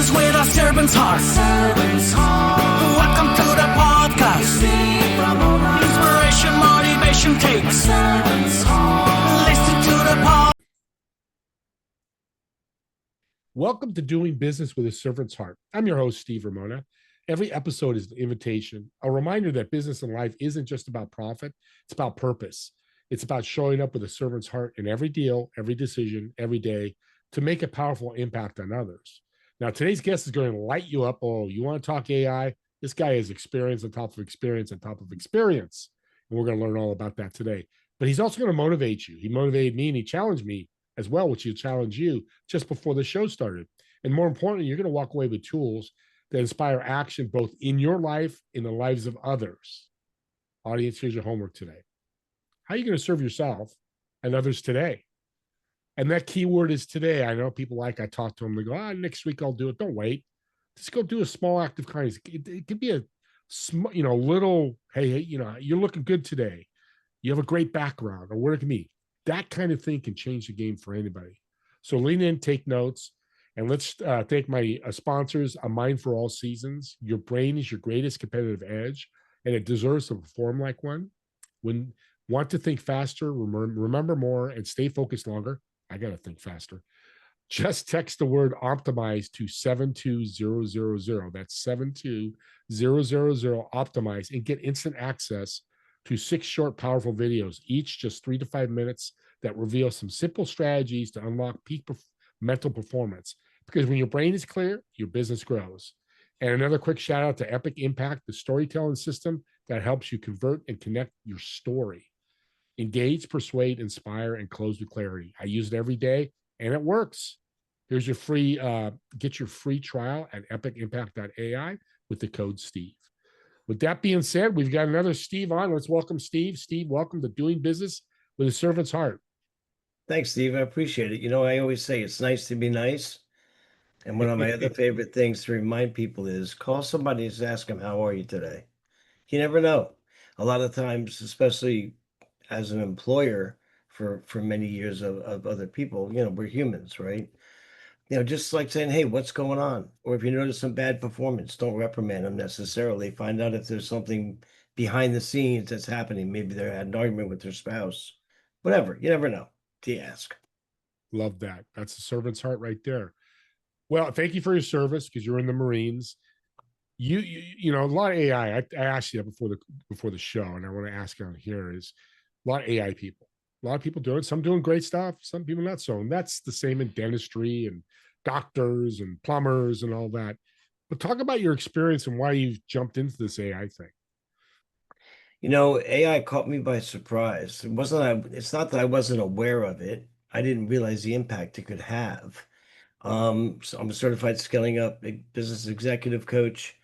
business with a servant's heart. Welcome to the podcast. Inspiration, motivation takes. Listen to the pod. Welcome to Doing Business with a Servant's Heart. I'm your host, Steve Ferman. Every episode is an invitation, a reminder that business and life isn't just about profit, it's about purpose. It's about showing up with a servant's heart in every deal, every decision, every day to make a powerful impact on others. Now, today's guest is going to light you up. Oh, you want to talk AI? This guy has experience on top of experience on top of experience. And we're going to learn all about that today. But he's also going to motivate you. He motivated me and he challenged me as well, which he'll challenge you just before the show started. And more importantly, you're going to walk away with tools that inspire action both in your life, in the lives of others. Audience, here's your homework today. How are you going to serve yourself and others today? And that key word is today. I know people I talk to them, they go, next week I'll do it. Don't wait. Just go do a small act of kindness. It could be a little, hey, you're looking good today. You have a great background, or what it can be. That kind of thing can change the game for anybody. So lean in, take notes, and let's thank my sponsors, A Mind for All Seasons. Your brain is your greatest competitive edge, and it deserves to perform like one. When want to think faster, remember more, and stay focused longer, I got to think faster. Just text the word optimize to 72000. That's 72000 optimize and get instant access to 6 short, powerful videos, each just 3 to 5 minutes, that reveal some simple strategies to unlock peak mental performance. Because when your brain is clear, your business grows. And another quick shout out to Epic Impact, the storytelling system that helps you convert and connect your story. Engage, persuade, inspire, and close with clarity. I use it every day, and it works. Here's your free, get your free trial at epicimpact.ai with the code Steve. With that being said, we've got another Steve on. Let's welcome Steve. Steve, welcome to Doing Business with a Servant's Heart. Thanks, Steve. I appreciate it. You know, I always say it's nice to be nice. And one of my other favorite things to remind people is call somebody and ask them, how are you today? You never know. A lot of times, especially as an employer for many years of other people, we're humans, right? Just like saying, hey, what's going on? Or if you notice some bad performance, don't reprimand them necessarily. Find out if there's something behind the scenes that's happening. Maybe they had an argument with their spouse. Whatever. You never know. To ask. Love that. That's a servant's heart right there. Well, thank you for your service, because you're in the Marines. You know, a lot of AI. I asked you that before the show, and I want to ask you on here is a lot of AI people. A lot of people do it. Some doing great stuff, some people not so. And that's the same in dentistry and doctors and plumbers and all that. But talk about your experience and why you've jumped into this AI thing. AI caught me by surprise. It's not that I wasn't aware of it. I didn't realize the impact it could have. So I'm a certified scaling up business executive coach,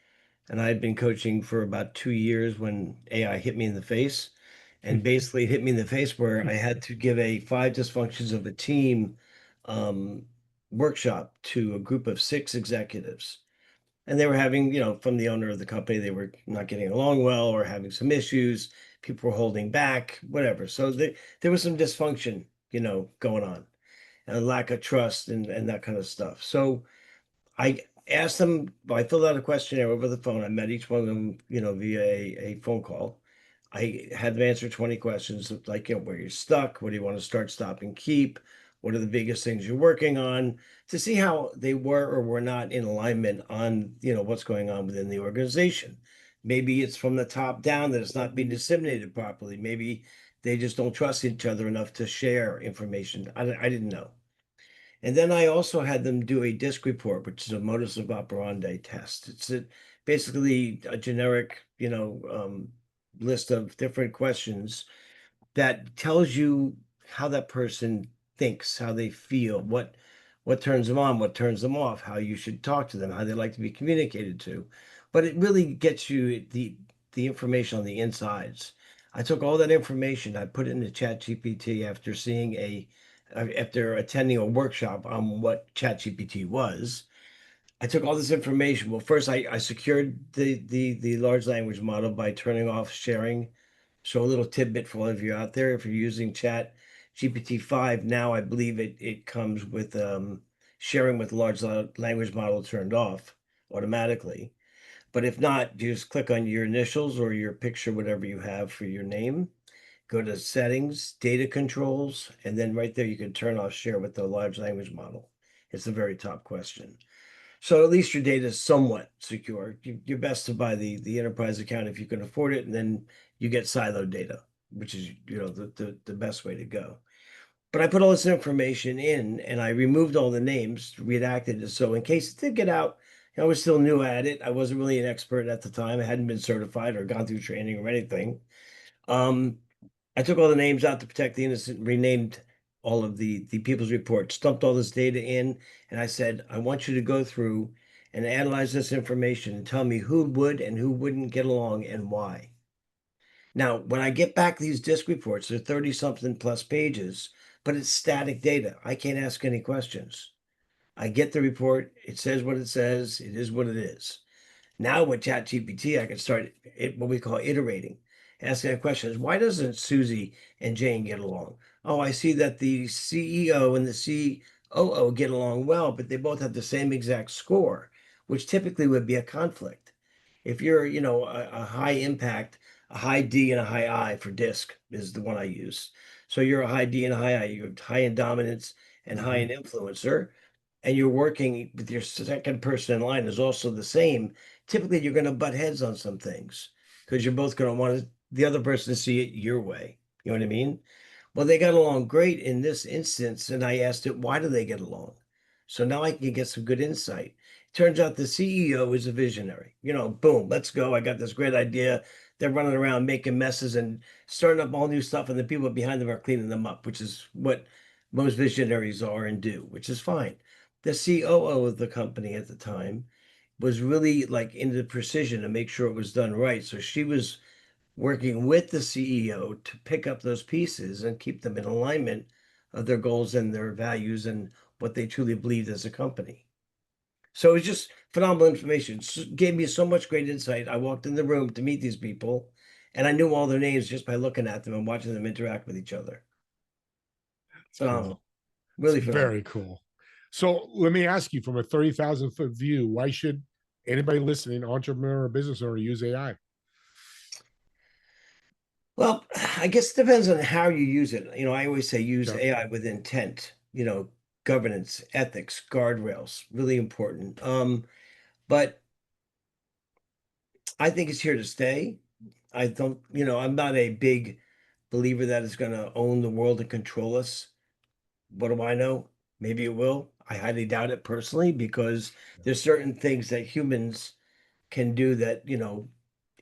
and I had been coaching for about 2 years when AI hit me in the face. And basically hit me in the face where I had to give a 5 dysfunctions of a team workshop to a group of 6 executives. And they were having, from the owner of the company, they were not getting along well or having some issues. People were holding back, whatever. So there was some dysfunction, going on, and a lack of trust and that kind of stuff. So I asked them, I filled out a questionnaire over the phone. I met each one of them, via a phone call. I had them answer 20 questions like, where you're stuck, what do you want to start, stop, and keep? What are the biggest things you're working on, to see how they were or were not in alignment on, what's going on within the organization. Maybe it's from the top down that it's not being disseminated properly. Maybe they just don't trust each other enough to share information. I didn't know. And then I also had them do a DISC report, which is a modus operandi test. It's basically a generic, list of different questions that tells you how that person thinks, how they feel, what turns them on, what turns them off, how you should talk to them, how they like to be communicated to. But it really gets you the information on the insides. I took all that information, I put it into ChatGPT after attending a workshop on what ChatGPT was. I took all this information. Well, first I secured the large language model by turning off sharing. So a little tidbit for all of you out there, if you're using Chat GPT-5 now, I believe it comes with sharing with large language model turned off automatically. But if not, you just click on your initials or your picture, whatever you have for your name, go to settings, data controls, and then right there you can turn off share with the large language model. It's the very top question. So at least your data is somewhat secure. You're best to buy the enterprise account if you can afford it, and then you get siloed data, which is the best way to go. But I put all this information in and I removed all the names, redacted it. So in case it did get out, I was still new at it. I wasn't really an expert at the time. I hadn't been certified or gone through training or anything. Um, I took all the names out to protect the innocent, renamed all of the people's reports, dumped all this data in, and I said, I want you to go through and analyze this information and tell me who would and who wouldn't get along and why. Now, when I get back these disc reports, they're 30 something plus pages, but it's static data. I can't ask any questions. I get the report, it says what it says, it is what it is. Now with ChatGPT, I can start what we call iterating, asking questions. Why doesn't Susie and Jane get along? Oh, I see that the CEO and the COO get along well, but they both have the same exact score, which typically would be a conflict. If you're, a high impact, a high D and a high I for DISC is the one I use. So you're a high D and a high I, you're high in dominance and high in influencer, and you're working with your second person in line is also the same. Typically, you're going to butt heads on some things because you're both going to want the other person to see it your way. You know what I mean? Well, they got along great in this instance, and I asked it, why do they get along? So now I can get some good insight. Turns out the CEO is a visionary. Boom, let's go. I got this great idea. They're running around making messes and starting up all new stuff, and the people behind them are cleaning them up, which is what most visionaries are and do, which is fine. The COO of the company at the time was really like into precision to make sure it was done right. So she was working with the CEO to pick up those pieces and keep them in alignment of their goals and their values and what they truly believed as a company. So it was just phenomenal information. Gave me so much great insight. I walked in the room to meet these people, and I knew all their names just by looking at them and watching them interact with each other. It's Phenomenal, cool. It's really phenomenal. very cool. So let me ask you from a 30,000 foot view, why should anybody listening, entrepreneur or business owner, use AI? Well, I guess it depends on how you use it. I always say use Yeah. AI with intent, governance, ethics, guardrails, really important. But I think it's here to stay. I don't, I'm not a big believer that it's going to own the world and control us. What do I know? Maybe it will. I highly doubt it personally because there's certain things that humans can do that,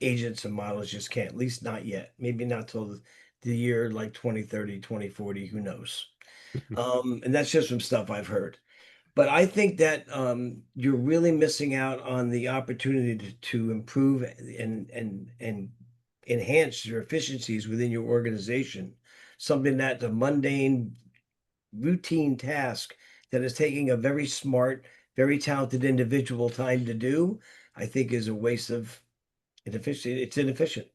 agents and models just can't, at least not yet. Maybe not till the year like 2030, 2040, who knows? And that's just from stuff I've heard. But I think that you're really missing out on the opportunity to improve and enhance your efficiencies within your organization. Something that the mundane, routine task that is taking a very smart, very talented individual time to do, I think is a waste of inefficient. It's inefficient.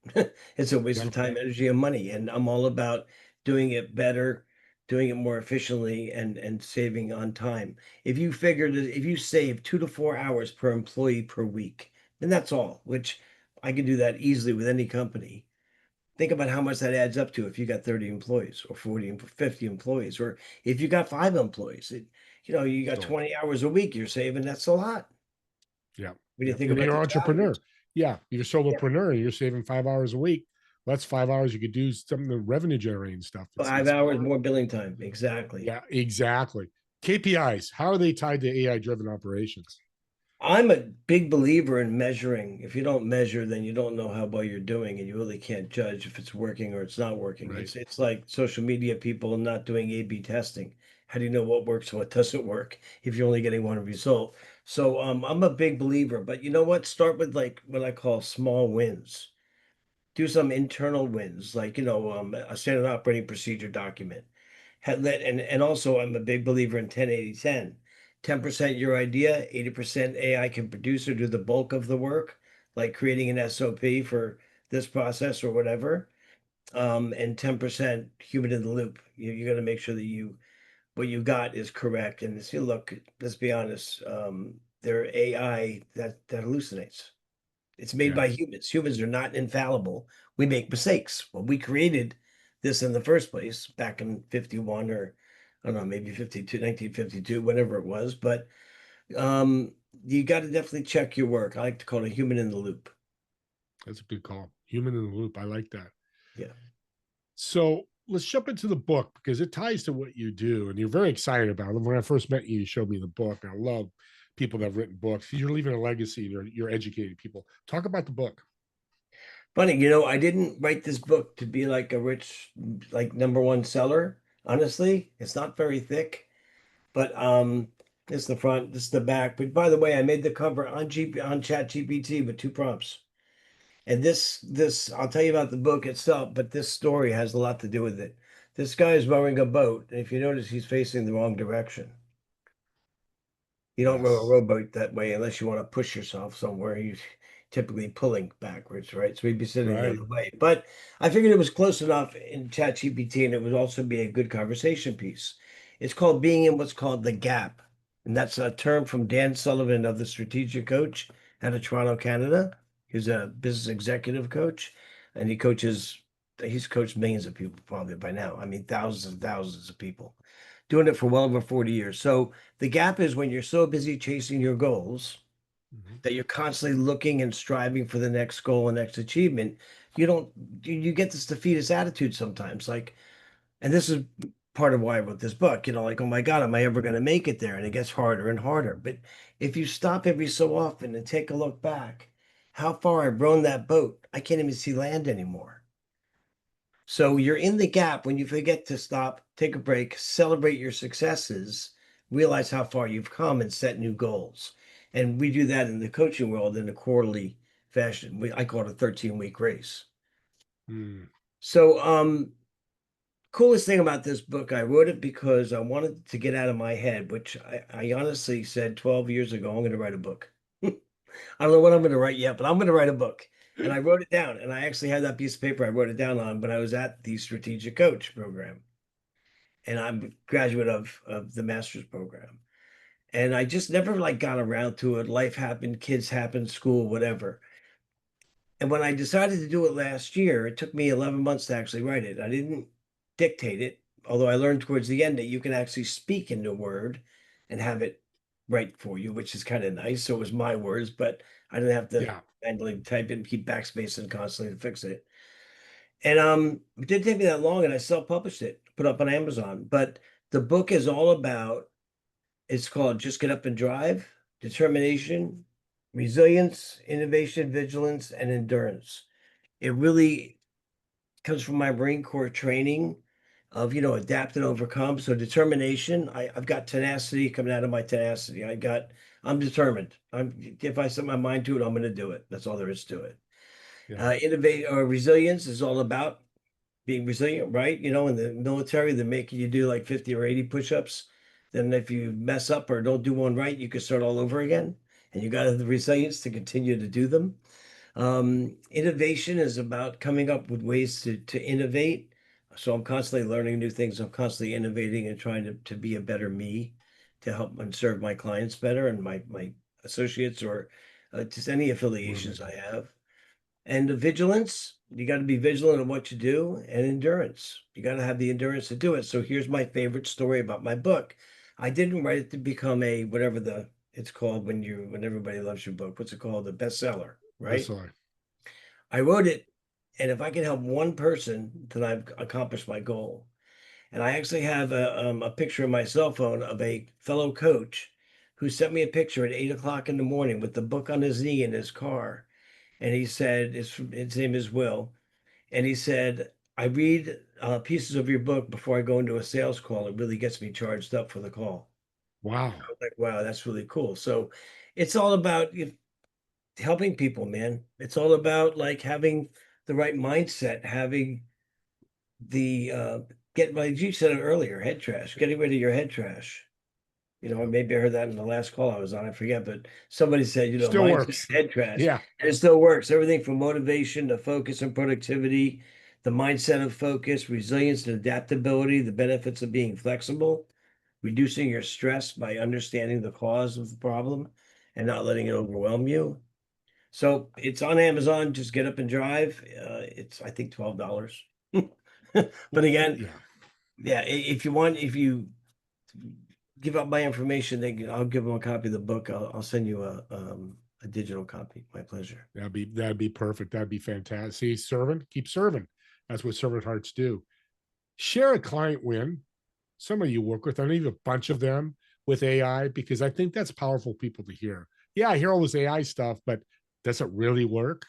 It's a waste of Yeah. time, energy, and money. And I'm all about doing it better, doing it more efficiently, and saving on time. If you figure that if you save 2 to 4 hours per employee per week, then that's all. Which I can do that easily with any company. Think about how much that adds up to if you got 30 employees or 40 and 50 employees, or if you got 5 employees. You got So 20 hours a week you're saving. That's a lot. yeah. When you Yeah. think And about you're the an travel. entrepreneur. Yeah. You're a Yeah. solopreneur. You're saving 5 hours a week. Well, that's 5 hours you could do some of the revenue generating stuff. It's Five it's hours phenomenal. more billing time. Exactly. Yeah, exactly. KPIs, how are they tied to AI driven operations? I'm a big believer in measuring. If you don't measure, then you don't know how well you're doing, and you really can't judge if it's working or it's not working. Right. It's like social media people not doing A/B testing. How do you know what works and what doesn't work if you're only getting one result? So I'm a big believer, but you know what? Start with like what I call small wins. Do some internal wins, like a standard operating procedure document. And also I'm a big believer in 10-80-10. 10% your idea, 80% AI can produce or do the bulk of the work, like creating an SOP for this process or whatever. And 10% human in the loop. You got to make sure that you what you got is correct. And see, look, let's be honest, they're AI that hallucinates. It's made by Yes. humans. Humans are not infallible. We make mistakes. Well, we created this in the first place back in 51 or I don't know, maybe 52, 1952, whatever it was. But you got to definitely check your work. I like to call it a human in the loop. That's a good call. Human in the loop. I like that. Yeah. So let's jump into the book because it ties to what you do, and you're very excited about it. When I first met you, you showed me the book. And I love people that have written books. You're leaving a legacy. You're educating people. Talk about the book. Funny, I didn't write this book to be like a rich, like #1 seller. Honestly, it's not very thick, but this is the front, this is the back. But by the way, I made the cover on Chat GPT with 2 prompts. And this I'll tell you about the book itself, but this story has a lot to do with it. This guy is rowing a boat, and if you notice, he's facing the wrong direction. You don't row a Yes. rowboat that way unless you want to push yourself somewhere. You typically pulling backwards, right? So he'd be sitting the Right. other way. But I figured it was close enough in ChatGPT, and it would also be a good conversation piece. It's called being in what's called the gap. And that's a term from Dan Sullivan of the Strategic Coach out of Toronto, Canada. He's a business executive coach, and he's coached millions of people probably by now. I mean, thousands and thousands of people doing it for well over 40 years. So the gap is when you're so busy chasing your goals Mhm. that you're constantly looking and striving for the next goal and next achievement. You don't, you get this defeatist attitude sometimes. Like, and this is part of why I wrote this book, like, oh my God, am I ever going to make it there? And it gets harder and harder. But if you stop every so often and take a look back, how far I've rowed that boat, I can't even see land anymore. So you're in the gap when you forget to stop, take a break, celebrate your successes, realize how far you've come, and set new goals. And we do that in the coaching world in a quarterly fashion. I call it a 13-week race. Mm. So, coolest thing about this book, I wrote it because I wanted to get out of my head, which I honestly said 12 years ago, I'm going to write a book. I don't know what I'm going to write yet, but I'm going to write a book. And I wrote it down. And I actually had that piece of paper I wrote it down on when I was at the Strategic Coach program. And I'm a graduate of the master's program. And I just never like got around to it. Life happened, kids happened, school, whatever. And when I decided to do it last year, it took me 11 months to actually write it. I didn't dictate it, although I learned towards the end that you can actually speak into Word and have it write for you, which is kind of nice. So it was my words, but I didn't have to Yeah. manually type it and keep backspacing constantly to fix it. And it didn't take me that long, and I self-published it, put up on Amazon. But the book is all about, it's called Just Get Up and Drive, Determination, Resilience, Innovation, Vigilance, and Endurance. It really comes from my Marine Corps training of, adapt and overcome. So determination, I've got tenacity coming out of my tenacity. I'm determined. If I set my mind to it, I'm going to do it. That's all there is to it. Yeah. Innovate or resilience is all about being resilient, right? In the military, they're making you do like 50 or 80 push-ups. Then if you mess up or don't do one right, you can start all over again. And you got to have the resilience to continue to do them. Innovation is about coming up with ways to innovate. So I'm constantly learning new things. I'm constantly innovating and trying to be a better me to help and serve my clients better and my associates or just any Love affiliations it. I have. And the vigilance, you got to be vigilant of what you do, and endurance. You got to have the endurance to do it. So here's my favorite story about my book. I didn't write it to become a whatever it's called when everybody loves your book. What's it called? The bestseller, That's right? all. I wrote it, and if I can help one person, then I've accomplished my goal. And I actually have a picture on my cell phone of a fellow coach who sent me a picture at 8 o'clock in the morning with the book on his knee in his car. And he said, his name is Will. And he said, I read pieces of your book before I go into a sales call. It really gets me charged up for the call. I Wow. was like, wow, that's really cool. So it's all about helping people, man. It's all about like having the right mindset, having the like you said it earlier, head trash, getting rid of your head trash. Yeah. Maybe I heard that in the last call I was on, I forget, but somebody said, Still mindset, works. head trash, Yeah. and it still works. Everything from motivation to focus and productivity, the mindset of focus, resilience and adaptability, the benefits of being flexible. reducing your stress by understanding the cause of the problem and not letting it overwhelm you. So it's on Amazon. Just get up and drive. It's, I think, $12. But again, Yeah. yeah, if you give up my information, I'll give them a copy of the book. I'll send you a digital copy. My pleasure. That'd be perfect. That'd be fantastic. See, serving, keep serving. That's what servant hearts do. Share a client win. Somebody you work with, I need a bunch of them with AI, because I think that's powerful people to hear. Yeah, I hear all this AI stuff, but does it really work?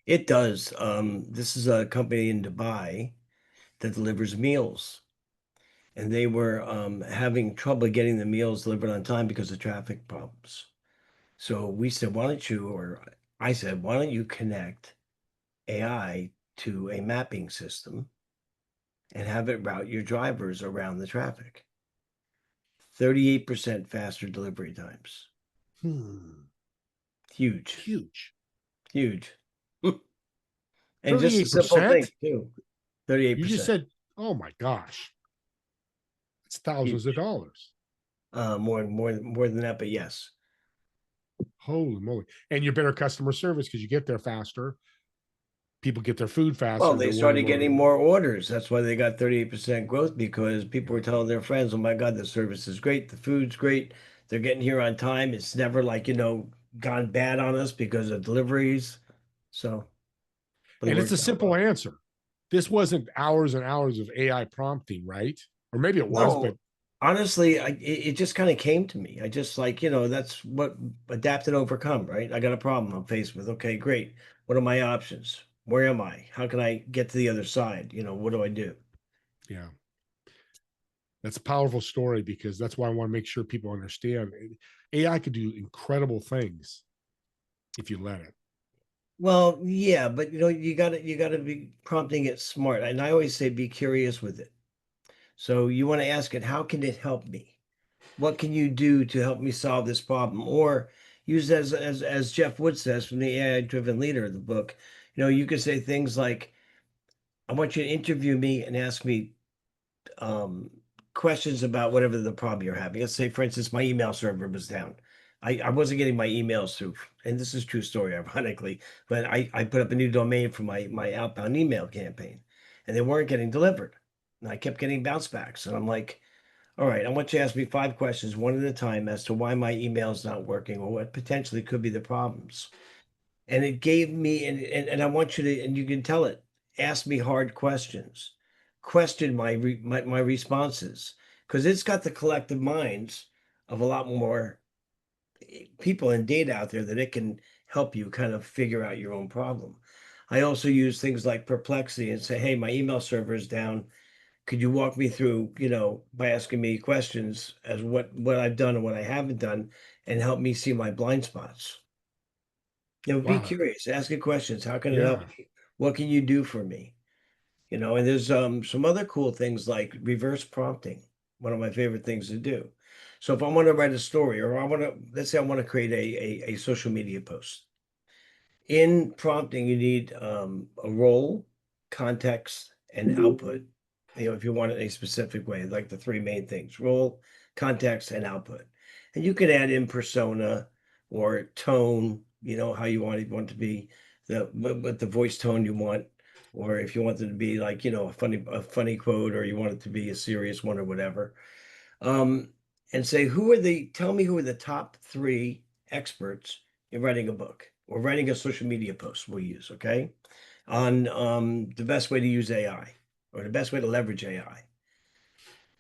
It does. This is a company in Dubai that delivers meals, and they were having trouble getting the meals delivered on time because of traffic problems. So we said, why don't you, or I said, why don't you connect AI to a mapping system and have it route your drivers around the traffic? 38% faster delivery times. Huge, Huge. huge. And just a simple thing 38%? too. You just 38%. said, oh my gosh, it's thousands of Huge. dollars. More than that, but yes. Holy moly. And you're better customer service because you get there faster. People get their food Well, faster. they They're way started more. getting more orders. That's why they got 38% growth, because people were telling their friends, oh my God, the service is great, the food's great, they're getting here on time. It's never like, gone bad on us because of deliveries. So it And it's a worked out simple well. answer. This wasn't hours and hours of AI prompting, right? Or maybe it was, but No, honestly, it just kind of came to me. I just like, that's what adapt and overcome, right? I got a problem I'm faced with. Okay, great. What are my options? Where am I? How can I get to the other side? What do I do? yeah, that's a powerful story, because that's why I want to make sure people understand AI could do incredible things if you let it. Well, yeah, but you gotta be prompting it smart. And I always say be curious with it. So you want to ask it, how can it help me? What can you do to help me solve this problem? Or use it as Jeff Wood says from the AI driven leader of the book, you could say things like, I want you to interview me and ask me um, questions about whatever the problem you're having. Let's say, for instance, my email server was down. I wasn't getting my emails through, and this is true story, ironically, but I put up a new domain for my outbound email campaign, and they weren't getting delivered. And I kept getting bounce backs. And I'm like, all right, I want you to ask me 5 questions, one at a time, as to why my email is not working or what potentially could be the problems. And it gave me, and I want you to, and you can tell it, ask me hard questions, question my responses, because it's got the collective minds of a lot more people and data out there that it can help you kind of figure out your own problem. I also use things like Perplexity and say, hey, my email server is down. Could you walk me through, by asking me questions as what I've done and what I haven't done, and help me see my blind spots? Be Wow. curious, ask it questions. How can it help Yeah. me? What can you do for me? And there's some other cool things like reverse prompting, one of my favorite things to do. So if I want to write a story, or let's say I want to create a social media post. In prompting, you need a role, context, and output. If you want it a specific way, like the three main things: role, context, and output. And you can add in persona or tone, how you want it to be, what the voice tone you want, or if you want it to be like, a funny quote, or you want it to be a serious one or whatever. Um, and say, tell me who are the top three experts in writing a book or writing a social media post we'll use, okay? On the best way to use AI or the best way to leverage AI.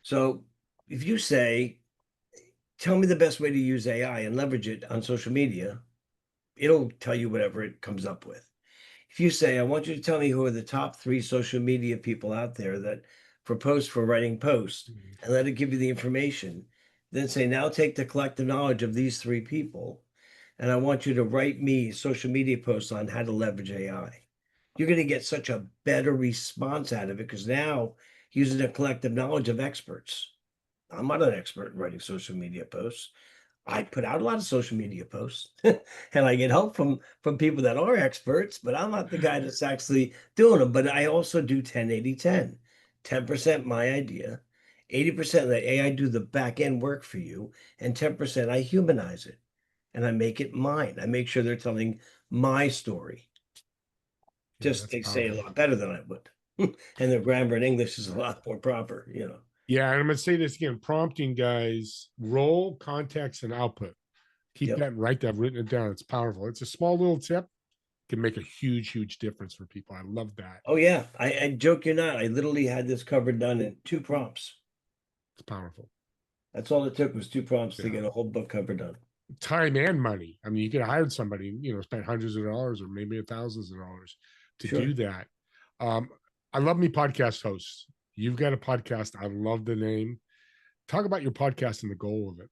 So if you say, tell me the best way to use AI and leverage it on social media, it'll tell you whatever it comes up with. If you say, I want you to tell me who are the top three social media people out there that for writing posts, and let it give you the information, then say, now take the collective knowledge of these three people, and I want you to write me social media posts on how to leverage AI. You're going to get such a better response out of it, because now using the collective knowledge of experts. I'm not an expert in writing social media posts. I put out a lot of social media posts and I get help from people that are experts, but I'm not the guy that's actually doing them. But I also do 10-80-10. 10% my idea, 80% of the AI do the back end work for you, and 10% I humanize it and I make it mine. I make sure they're telling my story. Yeah, Just that's they say a powerful. lot better than I would. And their grammar in English is a lot more proper, you know. Yeah, and I'm gonna say this again: prompting, guys, role, context, and output. Keep Yep. that right there. I've written it down. It's powerful. It's a small little tip, can make a huge difference for people. I love that. Oh yeah. I joke you not. I literally had this cover done in 2 prompts. It's powerful. That's all it took was 2 prompts to Yeah. get a whole book cover done. Time and money. I mean, you could have hired somebody, spend hundreds of dollars or maybe thousands of dollars to do Sure. that. Um, I love me podcast hosts. You've got a podcast. I love the name. Talk about your podcast and the goal of it.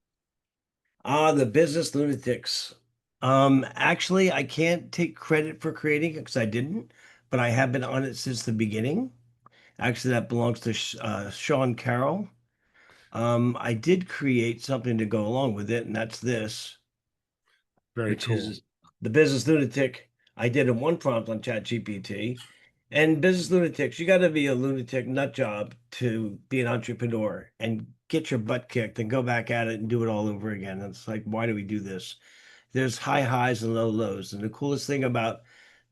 The Business Lunatics. Actually, I can't take credit for creating it because I didn't, but I have been on it since the beginning. Actually, that belongs to Sean Carroll. I did create something to go along with it, and that's this, Very which cool. is the Business Lunatic. I did a one prompt on ChatGPT. And Business Lunatics, you got to be a lunatic nut job to be an entrepreneur and get your butt kicked and go back at it and do it all over again. And it's like, why do we do this? There's high highs and low lows. And the coolest thing about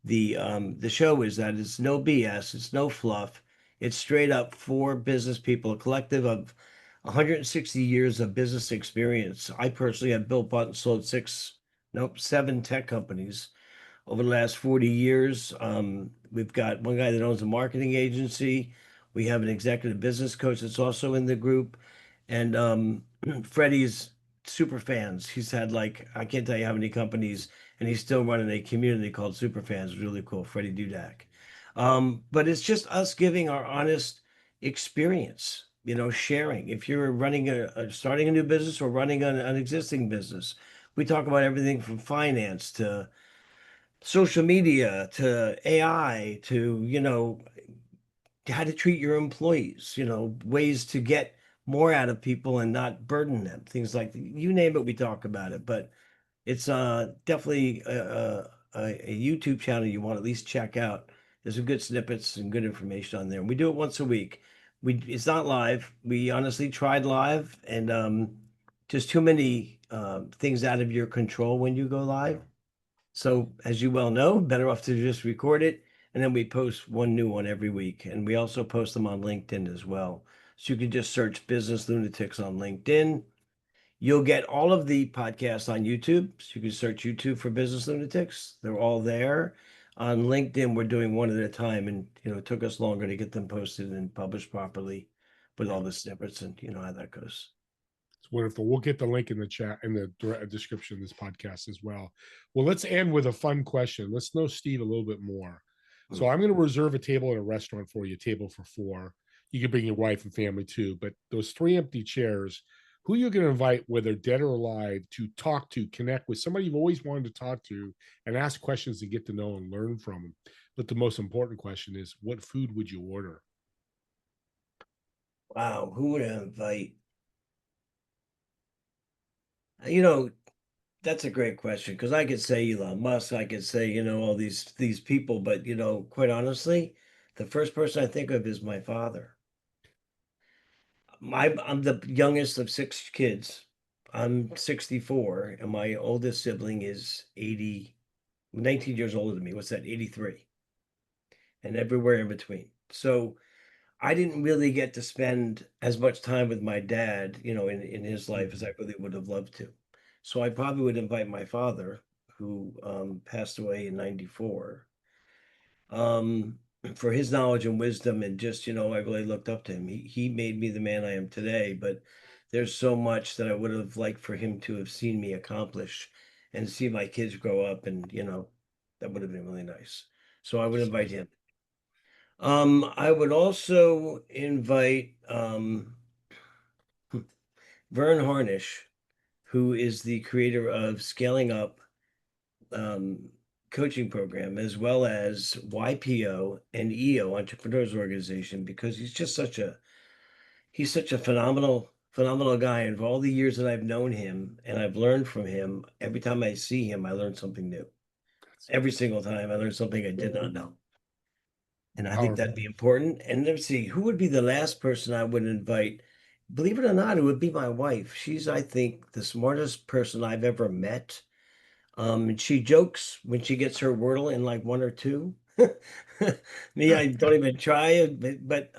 the show is that it's no BS, it's no fluff. It's straight up for business people, a collective of 160 years of business experience. I personally have built, bought, and sold seven tech companies over the last 40 years. We've got one guy that owns a marketing agency. We have an executive business coach that's also in the group. And Freddie's super fans. He's had like, I can't tell you how many companies, and he's still running a community called Super Fans. Really cool, Freddie Dudak. But it's just us giving our honest experience, sharing. If you're running starting a new business or running an existing business, we talk about everything from finance to social media to AI to, how to treat your employees, ways to get more out of people and not burden them. Things like you name it, we talk about it. But it's definitely a YouTube channel you want to at least check out. There's some good snippets and good information on there. We do it once a week. It's not live. We honestly tried live, and just too many things out of your control when you go live. So, as you well know, better off to just record it, and then we post one new one every week. And we also post them on LinkedIn as well. So you can just search Business Lunatics on LinkedIn. You'll get all of the podcasts on YouTube. So you can search YouTube for Business Lunatics. They're all there. On LinkedIn, we're doing one at a time, and it took us longer to get them posted and published properly with all the snippets, and you know how that goes. It's wonderful. We'll get the link in the chat in the description of this podcast as well. Well, let's end with a fun question. Let's know Steve a little bit more. So Hmm. I'm going to reserve a table at a restaurant for you, a table for four. You can bring your wife and family too. But those three empty chairs, who you're going to invite, whether dead or alive, to talk to, connect with somebody you've always wanted to talk to, and ask questions to get to know and learn from them. But the most important question is, what food would you order? Wow, who would I invite? You know, That's a great question because I could say Elon Musk, I could say, all these people, but quite honestly, the first person I think of is my father. I'm the youngest of six kids. I'm 64, and my oldest sibling is 19 years older than me. What's that? 83, and everywhere in between. So I didn't really get to spend as much time with my dad, in his life as I really would have loved to. So I probably would invite my father, who passed away in 94, um, for his knowledge and wisdom. And just, I really looked up to him. He made me the man I am today. But there's so much that I would have liked for him to have seen me accomplish and see my kids grow up. And, that would have been really nice. So I would invite him. I would also invite Vern Harnish, who is the creator of Scaling Up um, coaching program, as well as YPO and EO Entrepreneurs Organization, because he's such a phenomenal guy. And for all the years that I've known him and I've learned from him, every time I see him, I learn something new. Every single time I learn something I did not know. And I think Powerful. that'd be important. And let's see, who would be the last person I would invite? believe it or not, it would be my wife. She's, I think, the smartest person I've ever met. And she jokes when she gets her Wordle in like one or two. Me, I don't even try it, but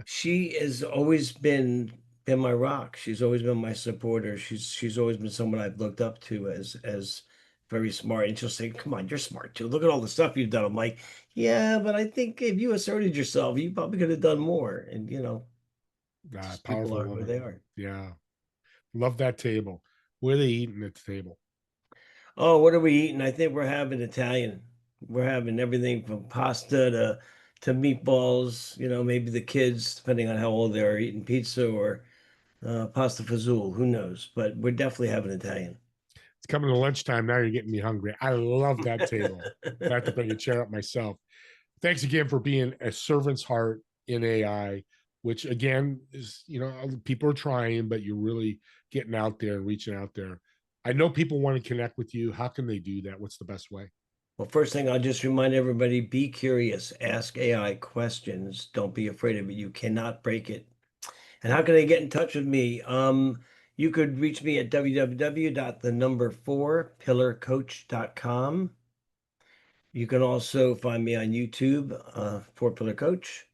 she has always been my rock. She's always been my supporter. She's always been someone I've looked up to as very smart. And she'll say, "Come on, you're smart too. Look at all the stuff you've done." I'm like, "Yeah, but I think if you asserted yourself, you probably could have done more." And just people Powerful are who they woman. are. Yeah. Love that table. Where are they eating at the table? Oh, what are we eating? I think we're having Italian. We're having everything from pasta to meatballs. Maybe the kids, depending on how old they are, eating pizza or pasta fazool. Who knows? But we're definitely having Italian. It's coming to lunchtime. Now you're getting me hungry. I love that table. I have to bring a chair up myself. Thanks again for being a servant's heart in AI, which again is, people are trying, but you're really getting out there and reaching out there. I know people want to connect with you. How can they do that? What's the best way? Well, first thing, I'll just remind everybody, be curious, ask AI questions. Don't be afraid of it. You cannot break it. And how can they get in touch with me? You could reach me at www.the4pillarcoach.com. You can also find me on YouTube, Four Pillar Coach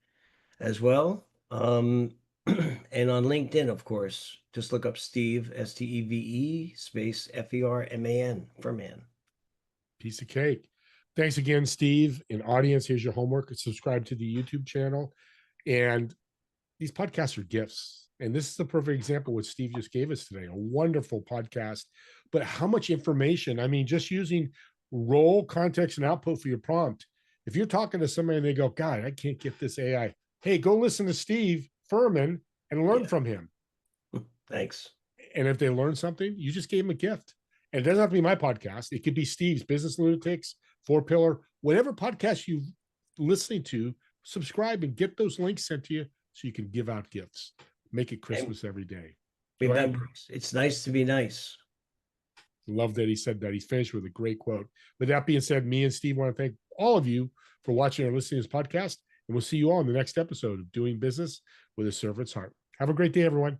as well. And on LinkedIn, of course, just look up Steve, Steve, space Ferman, Ferman. Piece of cake. Thanks again, Steve. And audience, here's your homework. Subscribe to the YouTube channel. And these podcasts are gifts. And this is the perfect example what Steve just gave us today. A wonderful podcast. But how much information? I mean, just using role, context, and output for your prompt. If you're talking to somebody and they go, God, I can't get this AI. Hey, go listen to Steve Ferman and learn Yeah, from him. thanks. And if they learn something, you just gave them a gift. And it doesn't have to be my podcast. It could be Steve's Business Lunatics, Four Pillar, whatever podcast you're listening to, subscribe and get those links sent to you so you can give out gifts. Make it Christmas every day. Remember, it's nice to be nice. Love that he said that. He's finished with a great quote. With that being said, me and Steve want to thank all of you for watching or listening to this podcast. And we'll see you all in the next episode of Doing Business with a Servant's Heart. Have a great day, everyone.